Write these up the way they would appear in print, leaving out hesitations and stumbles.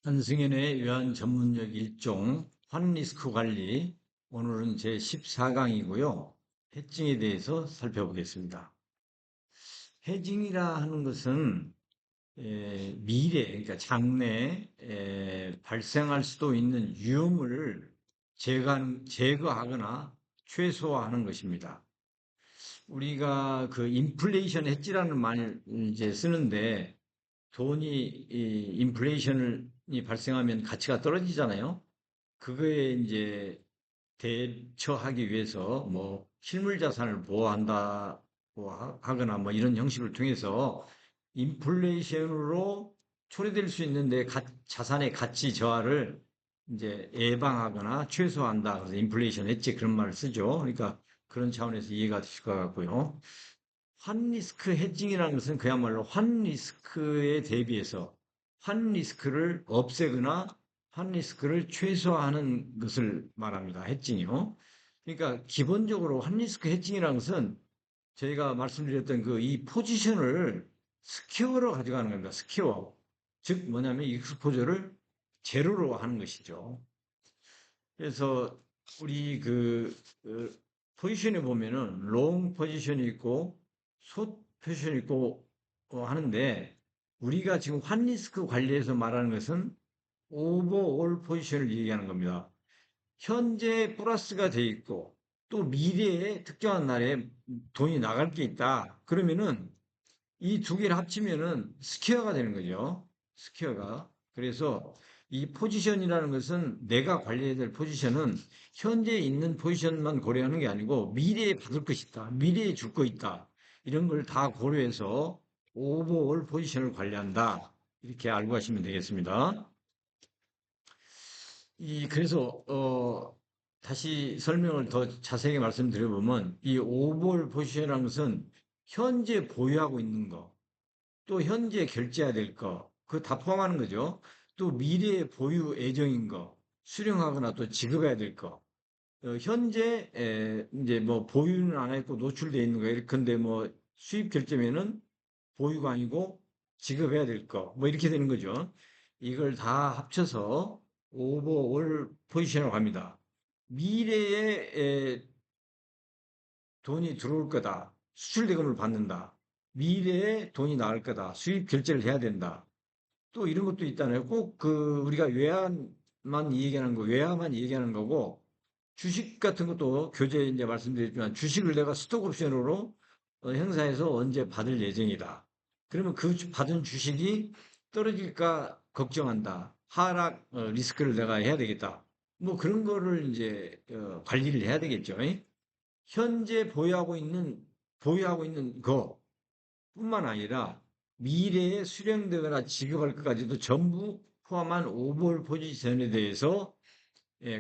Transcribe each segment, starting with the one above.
한승연의 외환 전문역 일종 환리스크 관리. 오늘은 제 14강이고요. 해칭에 대해서 살펴보겠습니다. 해징이라 하는 것은 미래, 그러니까 장래에 발생할 수도 있는 위험을 제거하거나 최소화하는 것입니다. 우리가 그 인플레이션 해지라는 말을 이제 쓰는데, 돈이 이 인플레이션이 발생하면 가치가 떨어지잖아요. 그거에 이제 대처하기 위해서 뭐 실물 자산을 보호한다고 하거나 뭐 이런 형식을 통해서 인플레이션으로 초래될 수 있는데 자산의 가치 저하를 이제 예방하거나 최소화한다. 그래서 인플레이션 엣지 그런 말을 쓰죠. 그러니까 그런 차원에서 이해가 되실 것 같고요. 환리스크 헤징이라는 것은 그야말로 환리스크에 대비해서 환리스크를 없애거나 환리스크를 최소화하는 것을 말합니다. 헤징이요. 그러니까 기본적으로 환리스크 헤징이라는 것은 저희가 말씀드렸던 그 이 포지션을 스퀘어로 가져가는 겁니다. 스퀘어. 즉 뭐냐면 익스포저를 제로로 하는 것이죠. 그래서 우리 포지션에 보면은 롱 포지션이 있고 숏 포지션이 있고 하는데, 우리가 지금 환리스크 관리에서 말하는 것은 오버올 포지션을 얘기하는 겁니다. 현재 플러스가 돼 있고 또 미래에 특정한 날에 돈이 나갈 게 있다. 그러면은 이 두 개를 합치면은 스퀘어가 되는 거죠. 스퀘어가. 그래서 이 포지션이라는 것은, 내가 관리해야 될 포지션은 현재 있는 포지션만 고려하는 게 아니고 미래에 받을 것이 있다. 미래에 줄 거 있다. 이런 걸 다 고려해서 오버올 포지션을 관리한다. 이렇게 알고 가시면 되겠습니다. 그래서 다시 설명을 더 자세하게 말씀드려보면, 이 오버올 포지션이라는 것은 현재 보유하고 있는 거, 또 현재 결제해야 될 거, 그거 다 포함하는 거죠. 또 미래의 보유 예정인 거, 수령하거나 또 지급해야 될 거. 현재 이제 뭐 보유는 안 했고 노출돼 있는 거. 근데 뭐 수입 결제면은 보유가 아니고 지급해야 될 거. 뭐 이렇게 되는 거죠. 이걸 다 합쳐서 오버올 포지션이라고 합니다. 미래에 돈이 들어올 거다. 수출 대금을 받는다. 미래에 돈이 나올 거다. 수입 결제를 해야 된다. 또 이런 것도 있잖아요. 꼭 우리가 외환만 얘기하는 거, 외화만 얘기하는 거고, 주식 같은 것도 교재에 이제 말씀드렸지만, 주식을 내가 스톡 옵션으로 행사해서 언제 받을 예정이다. 그러면 그 받은 주식이 떨어질까 걱정한다. 하락 리스크를 내가 해야 되겠다. 뭐 그런 거를 이제 관리를 해야 되겠죠. 현재 보유하고 있는 것뿐만 아니라 미래에 수령되거나 지급할 것까지도 전부 포함한 오버올 포지션에 대해서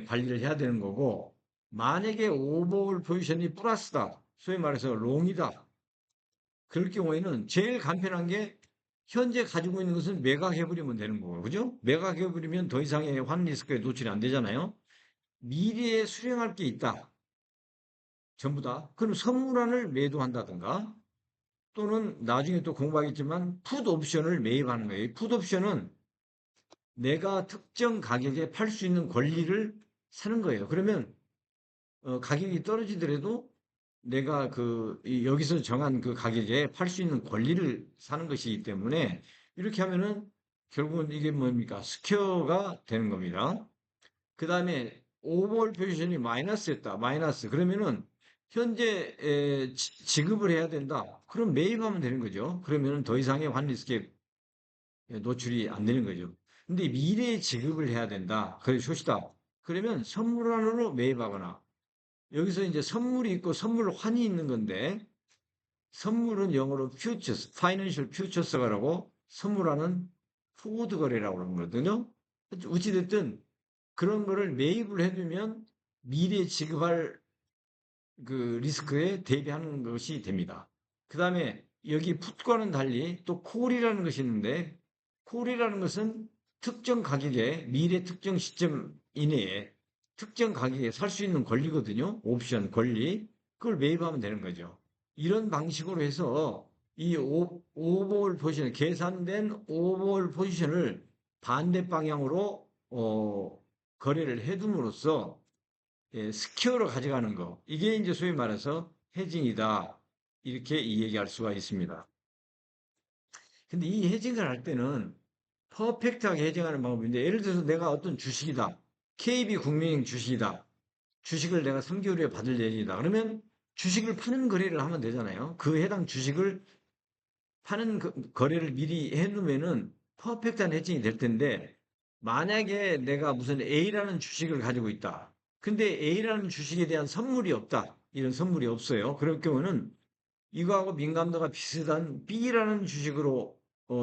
관리를 해야 되는 거고, 만약에 오버올 포지션이 플러스다, 소위 말해서 롱이다, 그럴 경우에는 제일 간편한 게 현재 가지고 있는 것은 매각해버리면 되는 거고, 그죠? 매각해버리면 더 이상의 환 리스크에 노출이 안 되잖아요. 미래에 수령할 게 있다, 전부 다. 그럼 선물안을 매도한다든가, 또는 나중에 또 공부하겠지만 풋 옵션을 매입하는 거예요. 풋 옵션은 내가 특정 가격에 팔 수 있는 권리를 사는 거예요. 그러면 가격이 떨어지더라도 내가 여기서 정한 그 가격에 팔 수 있는 권리를 사는 것이기 때문에, 이렇게 하면은 결국은 이게 뭡니까? 스퀘어가 되는 겁니다. 그 다음에 오버올 포지션이 마이너스였다. 마이너스. 그러면은 현재 지급을 해야 된다. 그럼 매입하면 되는 거죠. 그러면은 더 이상의 환리스크에 노출이 안 되는 거죠. 근데 미래에 지급을 해야 된다. 그게 숏이다. 그러면 선물환으로 매입하거나, 여기서 이제 선물이 있고 선물 환이 있는 건데, 선물은 영어로 futures, financial futures라고, 선물환은 포워드 거래라고 그러는 거거든요. 어찌됐든 그런 거를 매입을 해두면 미래에 지급할 그 리스크에 대비하는 것이 됩니다. 그 다음에 여기 풋과는 달리 또 콜이라는 것이 있는데, 콜이라는 것은 특정 가격에 미래 특정 시점 이내에 특정 가격에 살 수 있는 권리거든요. 옵션 권리. 그걸 매입하면 되는 거죠. 이런 방식으로 해서 이 오버올 포지션, 계산된 오버올 포지션을 반대 방향으로 거래를 해둠으로써 스퀘어로 가져가는 거. 이게 이제 소위 말해서 해징이다. 이렇게 이야기할 수가 있습니다. 근데 이 해징을 할 때는 퍼펙트하게 해징하는 방법인데 예를 들어서 내가 어떤 주식이다. KB국민은행 주식이다. 주식을 내가 3개월 후에 받을 예정이다. 그러면 주식을 파는 거래를 하면 되잖아요. 그 해당 주식을 파는 거래를 미리 해놓으면은 퍼펙트한 해칭이 될 텐데 만약에 내가 무슨 A라는 주식을 가지고 있다. 근데 A라는 주식에 대한 선물이 없다. 이런 선물이 없어요. 그럴 경우는 이거하고 민감도가 비슷한 B라는 주식으로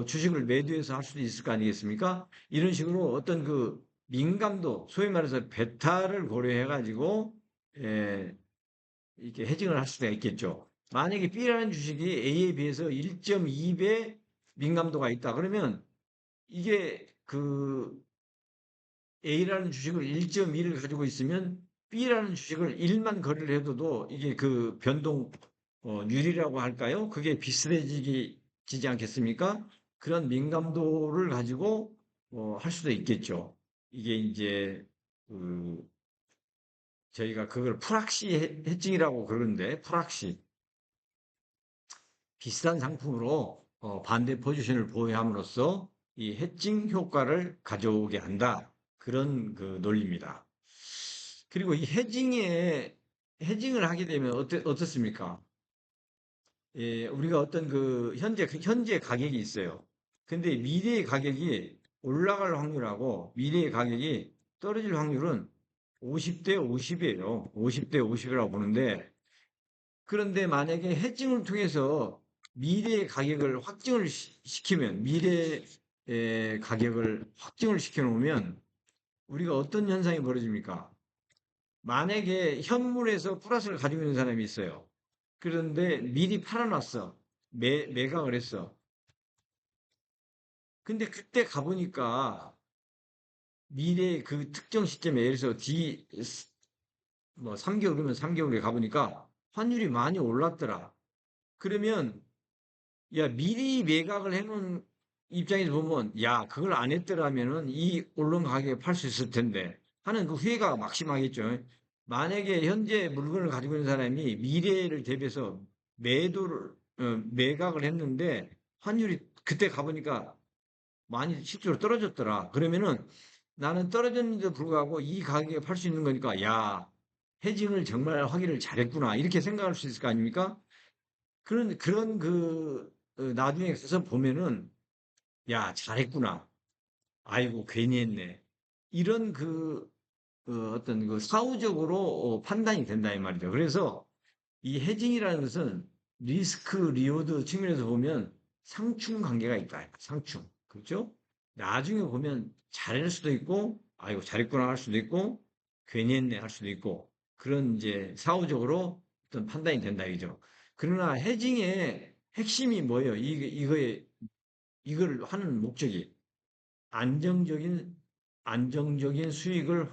주식을 매도해서 할 수도 있을 거 아니겠습니까? 이런 식으로 어떤 그 민감도, 소위 말해서 베타를 고려해 가지고 이렇게 해징을 할 수가 있겠죠. 만약에 B라는 주식이 A에 비해서 1.2배 민감도가 있다. 그러면 이게 그 A라는 주식을 1.2를 가지고 있으면 B라는 주식을 1만 거래를 해도 이게 그 변동 률이라고 할까요? 그게 비슷해지지 않겠습니까? 그런 민감도를 가지고 할 수도 있겠죠. 이게 이제 그 저희가 그걸 프락시 해칭이라고 그러는데 프락시 비슷한 상품으로 반대 포지션을 보유함으로써 이 해칭 효과를 가져오게 한다. 그런 그 논리입니다. 그리고 이 해징을 하게 되면 어떻습니까? 예, 우리가 어떤 그 현재 가격이 있어요. 근데 미래의 가격이 올라갈 확률하고 미래의 가격이 떨어질 확률은 50대 50이에요. 50대 50이라고 보는데 그런데 만약에 해칭을 통해서 미래의 가격을 확정을 시키면 미래의 가격을 확정을 시켜 놓으면 우리가 어떤 현상이 벌어집니까? 만약에 현물에서 플러스를 가지고 있는 사람이 있어요. 그런데 미리 팔아놨어. 매각을 했어. 근데 그때 가보니까 미래의 그 특정 시점에 예를 들어서 뭐 3개월이면 3개월에 가보니까 환율이 많이 올랐더라. 그러면 야, 미리 매각을 해놓은 입장에서 보면, 야, 그걸 안 했더라면은 이 언론 가격에 팔 수 있을 텐데 하는 그 후회가 막심하겠죠. 만약에 현재 물건을 가지고 있는 사람이 미래를 대비해서 매각을 했는데 환율이 그때 가보니까 많이 실제로 떨어졌더라. 그러면은 나는 떨어졌는데도 불구하고 이 가격에 팔 수 있는 거니까, 야, 해징을 정말 하기를 잘했구나. 이렇게 생각할 수 있을 거 아닙니까? 그런 나중에 가서 보면은, 야, 잘했구나. 아이고, 괜히 했네. 이런 어떤 그 사후적으로 판단이 된다, 이 말이죠. 그래서 이 해징이라는 것은 리스크, 리워드 측면에서 보면 상충 관계가 있다. 상충. 그렇죠? 나중에 보면 잘할 수도 있고, 아이고, 잘했구나 할 수도 있고, 괜히 했네 할 수도 있고, 그런 이제 사후적으로 어떤 판단이 된다, 이죠. 그러나 해징의 핵심이 뭐예요? 이걸 하는 목적이 안정적인, 안정적인 수익을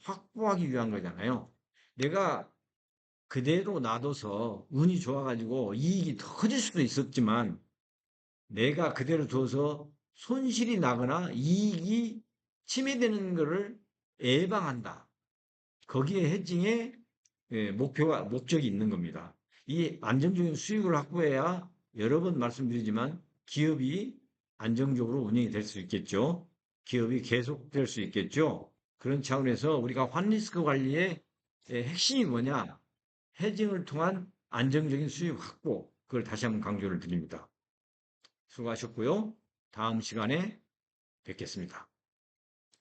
확보하기 위한 거잖아요. 내가 그대로 놔둬서 운이 좋아가지고 이익이 더 커질 수도 있었지만 내가 그대로 둬서 손실이 나거나 이익이 침해되는 것을 예방한다. 거기에 해칭의 목적이 있는 겁니다. 이 안정적인 수익을 확보해야 여러 번 말씀드리지만 기업이 안정적으로 운영이 될 수 있겠죠. 기업이 계속될 수 있겠죠. 그런 차원에서 우리가 환리스크 관리의 핵심이 뭐냐? 해징을 통한 안정적인 수익 확보. 그걸 다시 한번 강조를 드립니다. 수고하셨고요. 다음 시간에 뵙겠습니다.